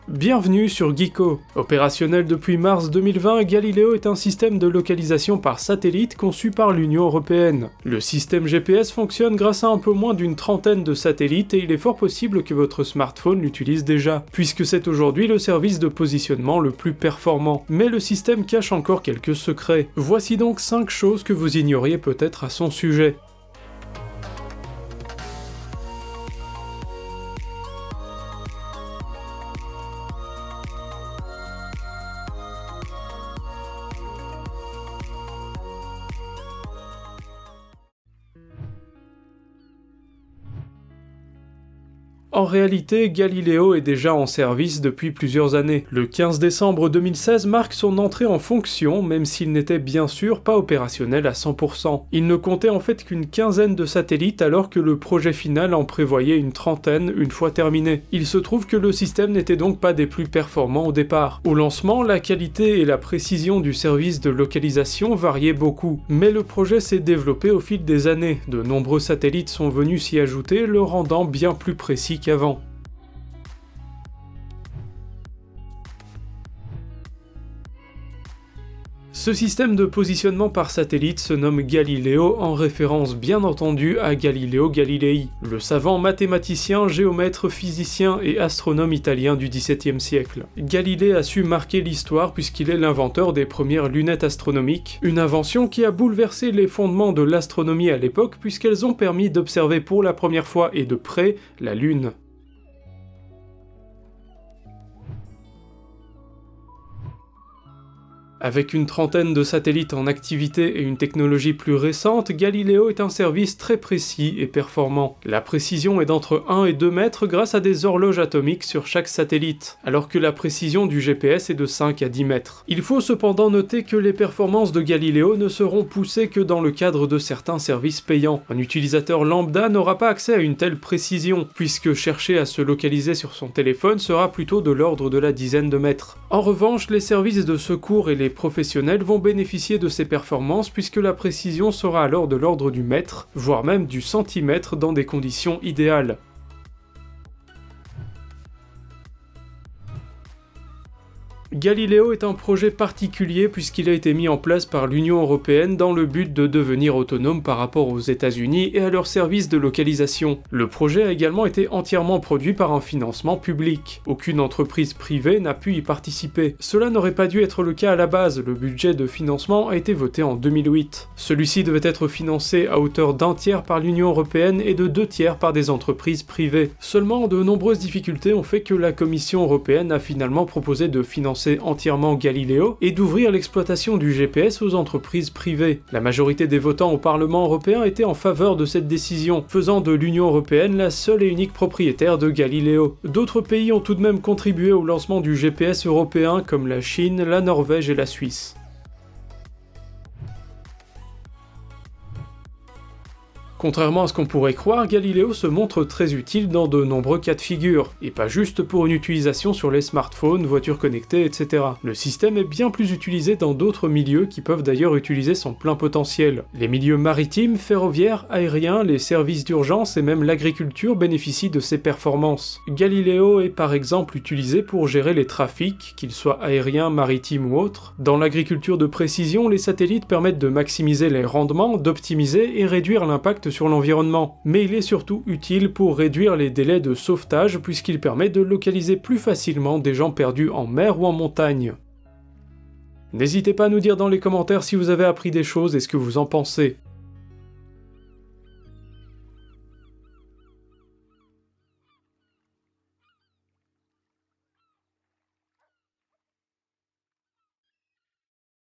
Bienvenue sur Geeko. Opérationnel depuis mars 2020, Galileo est un système de localisation par satellite conçu par l'Union Européenne. Le système GPS fonctionne grâce à un peu moins d'une trentaine de satellites et il est fort possible que votre smartphone l'utilise déjà, puisque c'est aujourd'hui le service de positionnement le plus performant. Mais le système cache encore quelques secrets. Voici donc 5 choses que vous ignoriez peut-être à son sujet. En réalité, Galileo est déjà en service depuis plusieurs années. Le 15 décembre 2016 marque son entrée en fonction, même s'il n'était bien sûr pas opérationnel à 100%. Il ne comptait en fait qu'une quinzaine de satellites alors que le projet final en prévoyait une trentaine une fois terminé. Il se trouve que le système n'était donc pas des plus performants au départ. Au lancement, la qualité et la précision du service de localisation variaient beaucoup, mais le projet s'est développé au fil des années. De nombreux satellites sont venus s'y ajouter, le rendant bien plus précis qu'avant. Ce système de positionnement par satellite se nomme Galileo en référence bien entendu à Galileo Galilei, le savant mathématicien, géomètre, physicien et astronome italien du XVIIe siècle. Galilée a su marquer l'histoire puisqu'il est l'inventeur des premières lunettes astronomiques, une invention qui a bouleversé les fondements de l'astronomie à l'époque puisqu'elles ont permis d'observer pour la première fois et de près la Lune. Avec une trentaine de satellites en activité et une technologie plus récente, Galileo est un service très précis et performant. La précision est d'entre 1 et 2 mètres grâce à des horloges atomiques sur chaque satellite, alors que la précision du GPS est de 5 à 10 mètres. Il faut cependant noter que les performances de Galileo ne seront poussées que dans le cadre de certains services payants. Un utilisateur lambda n'aura pas accès à une telle précision, puisque chercher à se localiser sur son téléphone sera plutôt de l'ordre de la dizaine de mètres. En revanche, les services de secours et les professionnels vont bénéficier de ces performances puisque la précision sera alors de l'ordre du mètre, voire même du centimètre dans des conditions idéales. Galileo est un projet particulier puisqu'il a été mis en place par l'Union Européenne dans le but de devenir autonome par rapport aux États-Unis et à leurs services de localisation. Le projet a également été entièrement produit par un financement public. Aucune entreprise privée n'a pu y participer. Cela n'aurait pas dû être le cas à la base, le budget de financement a été voté en 2008. Celui-ci devait être financé à hauteur d'1 tiers par l'Union Européenne et de 2 tiers par des entreprises privées. Seulement, de nombreuses difficultés ont fait que la Commission Européenne a finalement proposé de financer entièrement Galileo et d'ouvrir l'exploitation du GPS aux entreprises privées. La majorité des votants au Parlement européen était en faveur de cette décision, faisant de l'Union Européenne la seule et unique propriétaire de Galileo. D'autres pays ont tout de même contribué au lancement du GPS européen comme la Chine, la Norvège et la Suisse. Contrairement à ce qu'on pourrait croire, Galileo se montre très utile dans de nombreux cas de figure, et pas juste pour une utilisation sur les smartphones, voitures connectées, etc. Le système est bien plus utilisé dans d'autres milieux qui peuvent d'ailleurs utiliser son plein potentiel. Les milieux maritimes, ferroviaires, aériens, les services d'urgence et même l'agriculture bénéficient de ses performances. Galileo est par exemple utilisé pour gérer les trafics, qu'ils soient aériens, maritimes ou autres. Dans l'agriculture de précision, les satellites permettent de maximiser les rendements, d'optimiser et réduire l'impact sur l'environnement, mais il est surtout utile pour réduire les délais de sauvetage puisqu'il permet de localiser plus facilement des gens perdus en mer ou en montagne. N'hésitez pas à nous dire dans les commentaires si vous avez appris des choses et ce que vous en pensez.